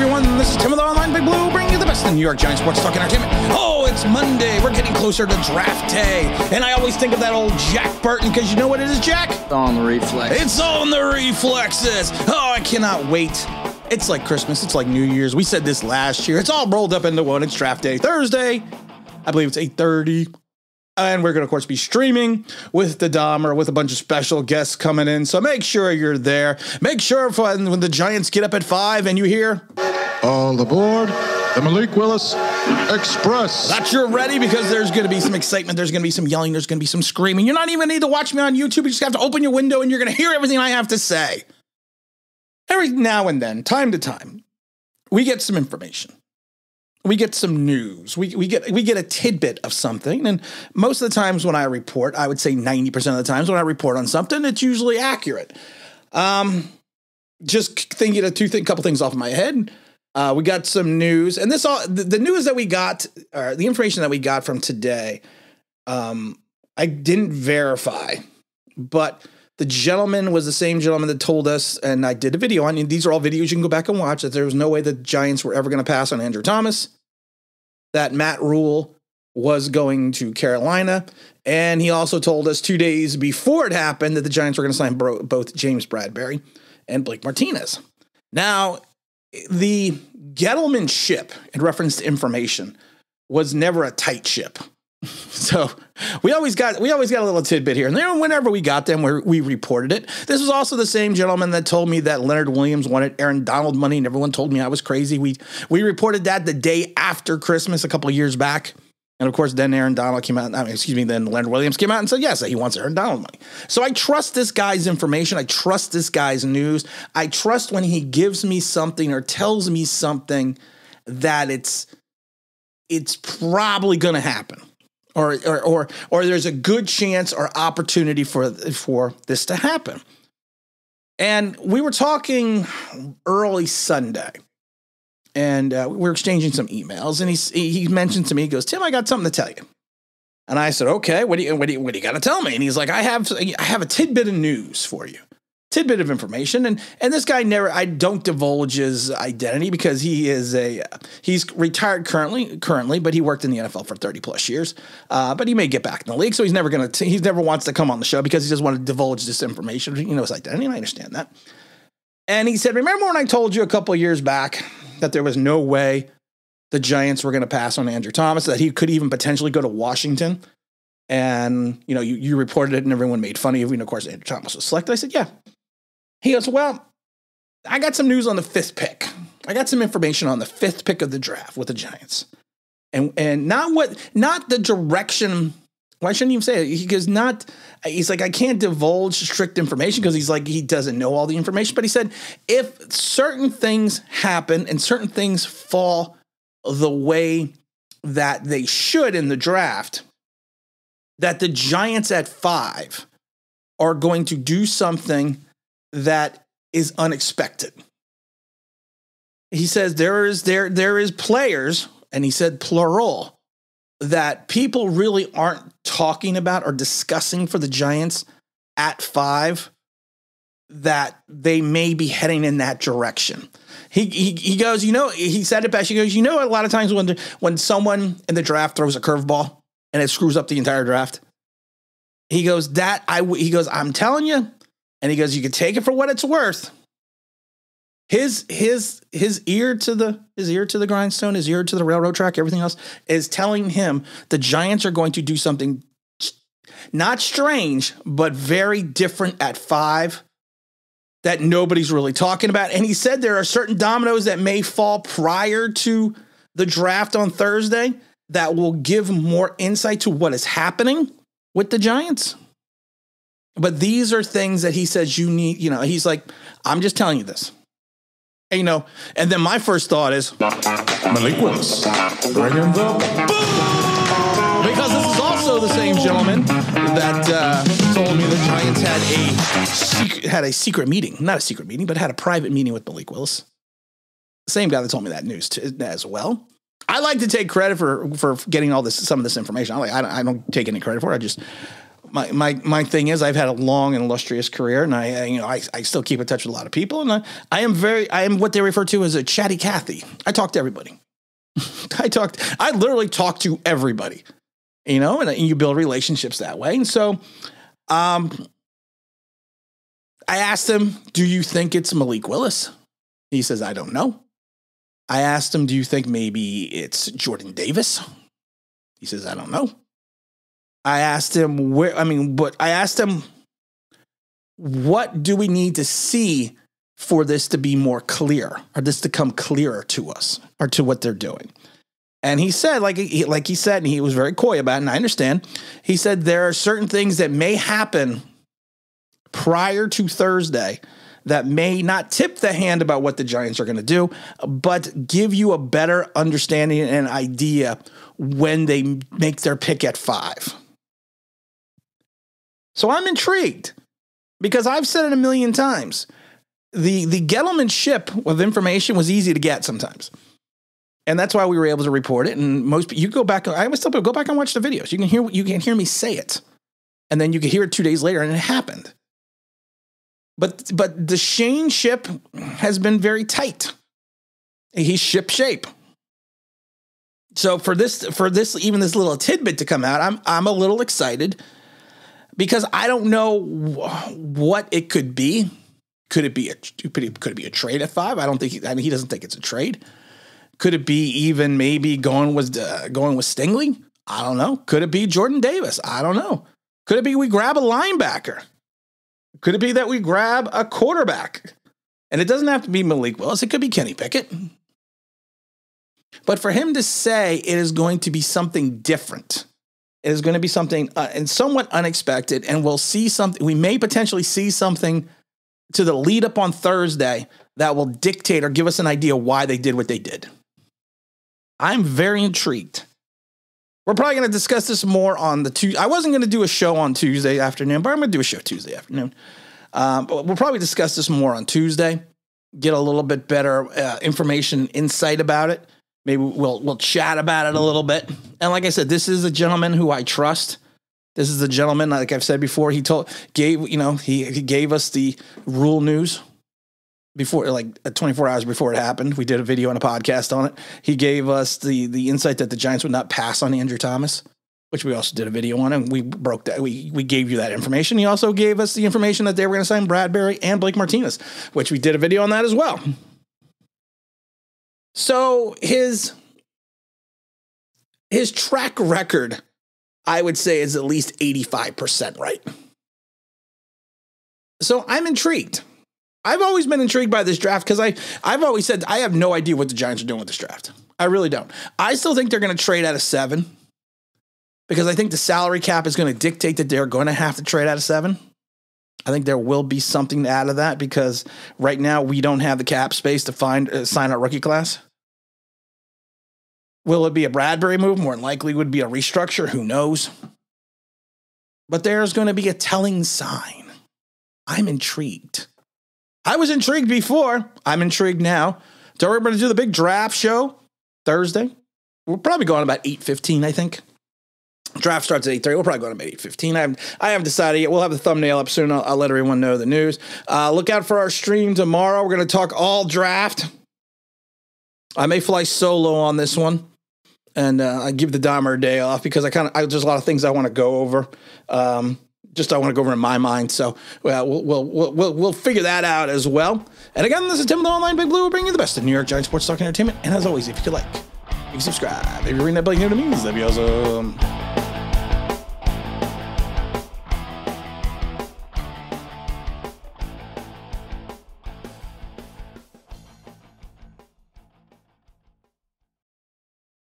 everyone. This is Tim of the Online Big Blue, bringing you the best in New York Giants sports talk and entertainment. Oh, it's Monday. We're getting closer to draft day. And I always think of that old Jack Burton, because you know what it is, Jack? It's all in the reflexes. It's all in the reflexes. Oh, I cannot wait. It's like Christmas. It's like New Year's. We said this last year. It's all rolled up into one. It's draft day Thursday. I believe it's 8:30. And we're going to, of course, be streaming with the Dahmer with a bunch of special guests coming in. So make sure you're there. Make sure when the Giants get up at 5 and you hear, all aboard the Malik Willis Express, that you're ready, because there's going to be some excitement. There's going to be some yelling. There's going to be some screaming. You're not even going to need to watch me on YouTube. You just have to open your window and you're going to hear everything I have to say. Every now and then, time to time, we get some information. We get some news. We get a tidbit of something. And most of the times when I report, I would say 90% of the times when I report on something, it's usually accurate. Just thinking of a couple things off of my head. We got some news, and the news that we got, or the information that we got from today, I didn't verify, but the gentleman was the same gentleman that told us, and I did a video on, and these are all videos you can go back and watch, that there was no way the Giants were ever going to pass on Andrew Thomas, that Matt Rule was going to Carolina, and he also told us 2 days before it happened that the Giants were going to sign both James Bradberry and Blake Martinez. Now, the Gettleman ship, in reference to information, was never a tight ship. So we always got a little tidbit here. And then whenever we got them, we reported it. This was also the same gentleman that told me that Leonard Williams wanted Aaron Donald money, and everyone told me I was crazy. We reported that the day after Christmas a couple of years back. And of course, then then Leonard Williams came out and said, yes, that he wants Aaron Donald money. So I trust this guy's information. I trust this guy's news. I trust when he gives me something or tells me something that it's probably going to happen. Or there's a good chance or opportunity for this to happen. And we were talking early Sunday, and we were exchanging some emails, and he mentioned to me, he goes, Tim, I got something to tell you. And I said, okay, what do you got to tell me? And he's like, I have a tidbit of news for you. Tidbit of information. And this guy I don't divulge his identity, because he's retired currently, but he worked in the NFL for 30 plus years. But he may get back in the league. So he never wants to come on the show because he doesn't want to divulge this information. You know his identity, and I understand that. And he said, remember when I told you a couple of years back that there was no way the Giants were going to pass on Andrew Thomas, that he could even potentially go to Washington? And, you reported it and everyone made fun of you. And of course, Andrew Thomas was selected. I said, yeah. He goes, well, I got some news on the 5th pick. I got some information on the 5th pick of the draft with the Giants. And not the direction. Why shouldn't he even say it? He's like, I can't divulge strict information, because he's like, he doesn't know all the information. But he said, if certain things happen and certain things fall the way that they should in the draft, that the Giants at 5 are going to do something that is unexpected. He says there is players, and he said plural, that people really aren't talking about or discussing for the Giants at 5, that they may be heading in that direction. He goes, he said it best. He goes, a lot of times when someone in the draft throws a curveball and it screws up the entire draft, he goes, I'm telling you. And he goes, you can take it for what it's worth. His ear to the grindstone, his ear to the railroad track, everything else is telling him the Giants are going to do something not strange, but very different at 5 that nobody's really talking about. And he said there are certain dominoes that may fall prior to the draft on Thursday that will give more insight to what is happening with the Giants. But these are things that he says you need, he's like, I'm just telling you this. And, and then my first thought is, Malik Willis, bring him the boom! Because this is also the same gentleman that told me the Giants had a secret meeting. Not a secret meeting, but had a private meeting with Malik Willis. Same guy that told me that news as well. I like to take credit for getting some of this information. I don't take any credit for it. I just my thing is I've had a long and illustrious career, and I still keep in touch with a lot of people, and I am what they refer to as a chatty Cathy. I talk to everybody. I literally talk to everybody, and you build relationships that way. And so, I asked him, do you think it's Malik Willis? He says, I don't know. I asked him, do you think maybe it's Jordan Davis? He says, I don't know. I asked him what do we need to see for this to be more clear, or this to come clearer to us, or to what they're doing? And he said, like he said, and he was very coy about it, and I understand. He said there are certain things that may happen prior to Thursday that may not tip the hand about what the Giants are going to do, but give you a better understanding and idea when they make their pick at 5. So I'm intrigued, because I've said it a million times. The Gettleman ship of information was easy to get sometimes. And that's why we were able to report it. And you go back, I always tell people, go back and watch the videos. You can hear me say it. And then you can hear it 2 days later, and it happened. But the Shane ship has been very tight. He's ship shape. So for this, even this little tidbit to come out, I'm a little excited, because I don't know what it could be. Could it be a trade at 5? I don't think he doesn't think it's a trade. Could it be even maybe going with Stingley? I don't know. Could it be Jordan Davis? I don't know. Could it be we grab a linebacker? Could it be that we grab a quarterback? And it doesn't have to be Malik Willis. It could be Kenny Pickett. But for him to say it is going to be something different, it is going to be something and somewhat unexpected, and we'll see something. We may potentially see something to the lead up on Thursday that will dictate or give us an idea why they did what they did. I'm very intrigued. We're probably going to discuss this more on the Tuesday. I wasn't going to do a show on Tuesday afternoon, but I'm going to do a show Tuesday afternoon. But we'll probably discuss this more on Tuesday, get a little bit better information, insight about it. Maybe we'll chat about it a little bit. And like I said, this is a gentleman who I trust. This is a gentleman, like I've said before, he gave us the rule news before, like 24 hours before it happened. We did a video and a podcast on it. He gave us the insight that the Giants would not pass on Andrew Thomas, which we also did a video on, and we broke that. We gave you that information. He also gave us the information that they were going to sign Bradbury and Blake Martinez, which we did a video on that as well. So his track record, I would say, is at least 85% right. So I'm intrigued. I've always been intrigued by this draft, because I've always said I have no idea what the Giants are doing with this draft. I really don't. I still think they're going to trade out of 7, because I think the salary cap is going to dictate that they're going to have to trade out of 7. I think there will be something out of that, because right now we don't have the cap space to sign our rookie class. Will it be a Bradbury move? More than likely would be a restructure. Who knows? But there's going to be a telling sign. I'm intrigued. I was intrigued before. I'm intrigued now. So we're going to do the big draft show Thursday. We're probably going about 8:15, I think. Draft starts at 8:30. We'll probably go to about 8:15. I haven't decided yet. We'll have the thumbnail up soon. I'll let everyone know the news. Look out for our stream tomorrow. We're going to talk all draft. I may fly solo on this one, and I give the Dahmer a day off, because there's a lot of things I want to go over. I want to go over in my mind. So we'll figure that out as well. And again, this is Tim with Online Big Blue. We'll bring you the best of New York Giants sports talk and entertainment. And as always, if you could you can subscribe. If you're reading that blank, you know what it means. That'd be awesome.